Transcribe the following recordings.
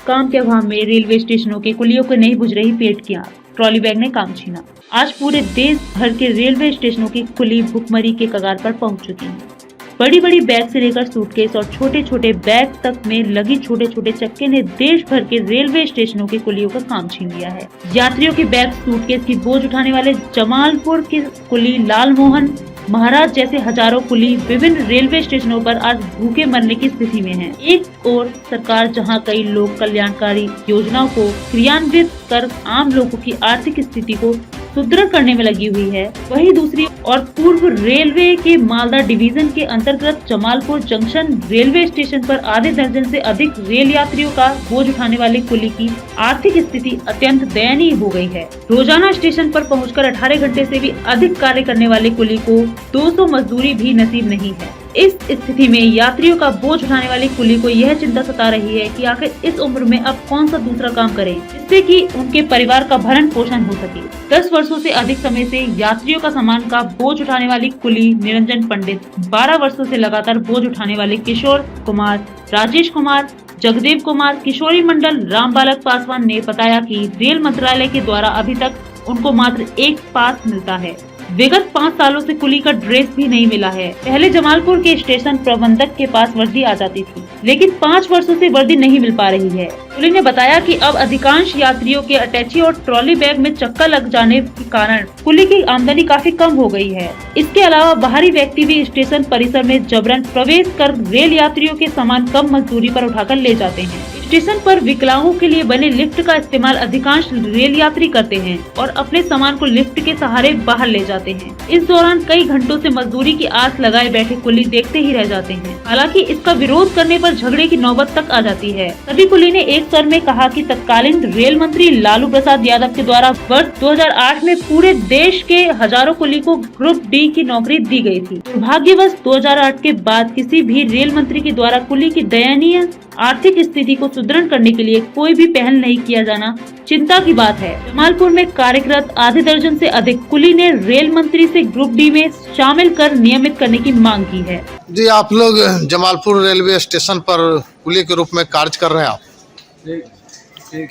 काम के अभाव में रेलवे स्टेशनों के कुलियों को नहीं बुझ रही पेट की आग, ट्रॉली बैग ने काम छीना। आज पूरे देश भर के रेलवे स्टेशनों की कुली भुखमरी के कगार पर पहुंच चुकी है। बड़ी बड़ी बैग से लेकर सूटकेस और छोटे छोटे बैग तक में लगी छोटे छोटे चक्के ने देश भर के रेलवे स्टेशनों के कुलियों का काम छीन लिया है। यात्रियों के बैग सूटकेस की बोझ उठाने वाले जमालपुर के कुली लालमोहन महाराज जैसे हजारों कुली विभिन्न रेलवे स्टेशनों पर आज भूखे मरने की स्थिति में हैं। एक ओर सरकार जहां कई लोक कल्याणकारी योजनाओं को क्रियान्वित कर आम लोगों की आर्थिक स्थिति को सुदृढ़ करने में लगी हुई है, वहीं दूसरी और पूर्व रेलवे के मालदा डिवीजन के अंतर्गत जमालपुर जंक्शन रेलवे स्टेशन पर आधे दर्जन से अधिक रेल यात्रियों का बोझ उठाने वाले कुली की आर्थिक स्थिति अत्यंत दयनीय हो गई है। रोजाना स्टेशन पर पहुंचकर 18 घंटे से भी अधिक कार्य करने वाले कुली को 200 मजदूरी भी नसीब नहीं है। इस स्थिति में यात्रियों का बोझ उठाने वाली कुली को यह चिंता सता रही है कि आखिर इस उम्र में अब कौन सा दूसरा काम करें जिससे कि उनके परिवार का भरण पोषण हो सके। 10 वर्षों से अधिक समय से यात्रियों का सामान का बोझ उठाने वाली कुली निरंजन पंडित, 12 वर्षों से लगातार बोझ उठाने वाले किशोर कुमार, राजेश कुमार, जगदेव कुमार, किशोरी मंडल, राम बालक पासवान ने बताया कि रेल मंत्रालय के द्वारा अभी तक उनको मात्र एक पास मिलता है। विगत 5 सालों से कुली का ड्रेस भी नहीं मिला है। पहले जमालपुर के स्टेशन प्रबंधक के पास वर्दी आ जाती थी, लेकिन 5 वर्षों से वर्दी नहीं मिल पा रही है। कुली ने बताया कि अब अधिकांश यात्रियों के अटैची और ट्रॉली बैग में चक्का लग जाने के कारण कुली की आमदनी काफी कम हो गई है। इसके अलावा बाहरी व्यक्ति भी स्टेशन परिसर में जबरन प्रवेश कर रेल यात्रियों के सामान कम मजदूरी पर उठाकर ले जाते हैं। स्टेशन पर विकलांगों के लिए बने लिफ्ट का इस्तेमाल अधिकांश रेल यात्री करते हैं और अपने सामान को लिफ्ट के सहारे बाहर ले जाते हैं। इस दौरान कई घंटों से मजदूरी की आस लगाए बैठे कुली देखते ही रह जाते हैं। हालांकि इसका विरोध करने पर झगड़े की नौबत तक आ जाती है। सभी कुली ने एक स्वर में कहा कि तत्कालीन रेल मंत्री लालू प्रसाद यादव के द्वारा वर्ष 2008 में पूरे देश के हजारों कुली को ग्रुप डी की नौकरी दी गई थी। दुर्भाग्यवश 2008 के बाद किसी भी रेल मंत्री के द्वारा कुली की दयनीय आर्थिक स्थिति को सुदृढ़ करने के लिए कोई भी पहल नहीं किया जाना चिंता की बात है। जमालपुर में कार्यरत आधे दर्जन से अधिक कुली ने रेल मंत्री से ग्रुप डी में शामिल कर नियमित करने की मांग की है। जी, आप लोग जमालपुर रेलवे स्टेशन पर कुली के रूप में कार्य कर रहे हैं। आप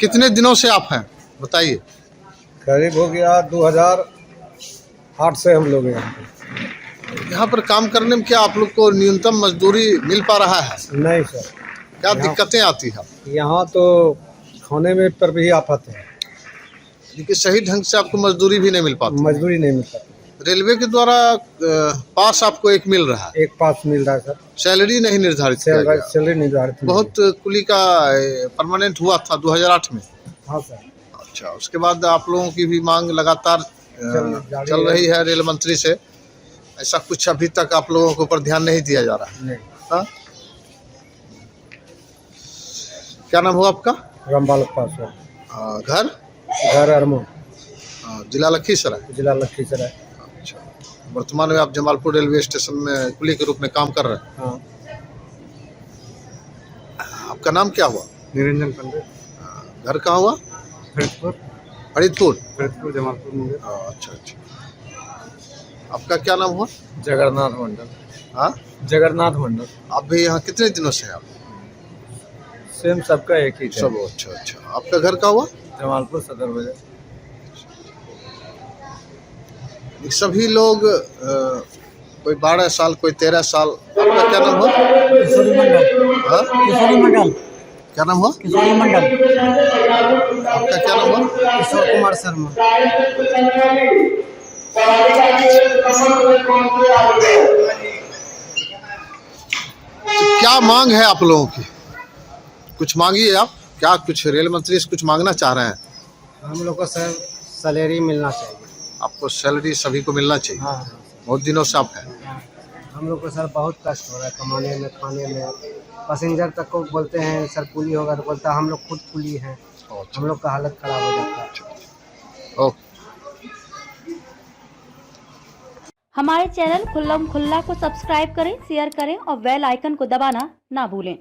कितने दिनों से आप हैं, बताइए। करीब हो गया 2008 से हम लोग यहाँ पर काम करने में क्या आप लोग को न्यूनतम मजदूरी मिल पा रहा है? नहीं सर, क्या दिक्कतें आती है? यहाँ तो खाने में पर भी आफत है, क्योंकि सही ढंग से आपको मजदूरी भी नहीं मिल पाती। मजदूरी नहीं मिल पाती। रेलवे के द्वारा पास आपको एक मिल रहा है, एक पास मिल रहा है सर। सैलरी नहीं निर्धारित किया गया। सैलरी निर्धारित बहुत कुली का परमानेंट हुआ था 2008 में। हाँ सर। अच्छा, उसके बाद आप लोगों की भी मांग लगातार चल रही है रेल मंत्री से। ऐसा कुछ अभी तक आप लोगों के ऊपर ध्यान नहीं दिया जा रहा है? हाँ? क्या नाम हुआ आपका? राम बालक पासवान। घर अरमो, जिला लखीसराय। जिला लखीसराय। अच्छा, वर्तमान में आप जमालपुर रेलवे स्टेशन में कुली के रूप में काम कर रहे हैं। हाँ। आपका नाम क्या हुआ? निरंजन पंडित। घर कहाँ हुआ? फरीदपुर जमालपुर मुंगेर। अच्छा अच्छा। आपका क्या नाम हुआ? जगन्नाथ मंडल। हाँ, जगन्नाथ मंडल। आप भी यहाँ कितने दिनों से हैं? आप सेम सबका एक ही सब। अच्छा अच्छा। आपका घर कहाँ हुआ? जमालपुर सदर बाजार। सभी लोग कोई 12 साल, कोई 13 साल। आपका क्या नाम हुआ? किशोरी मंडल। हाँ? किशोरी मंडल। क्या नाम हुआ? किशोरी मंडल। आपका क्या नाम हुआ? किशोर कुमार शर्मा। तो क्या मांग है आप लोगों की? कुछ मांगिए आप। क्या कुछ रेल मंत्री से कुछ मांगना चाह रहे हैं? हम लोग को सर सैलरी मिलना चाहिए। आपको सैलरी सभी को मिलना चाहिए। हाँ। बहुत दिनों से आप हैं। हम लोग को सर बहुत कष्ट हो रहा है कमाने में, खाने में। पैसेंजर तक को बोलते हैं सर कुली होगा, तो बोलता है हम लोग खुद कुली हैं। हम लोग का हालत खराब हो जाता है। ओके। हमारे चैनल खुल्लम खुल्ला को सब्सक्राइब करें, शेयर करें और बेल आइकन को दबाना ना भूलें।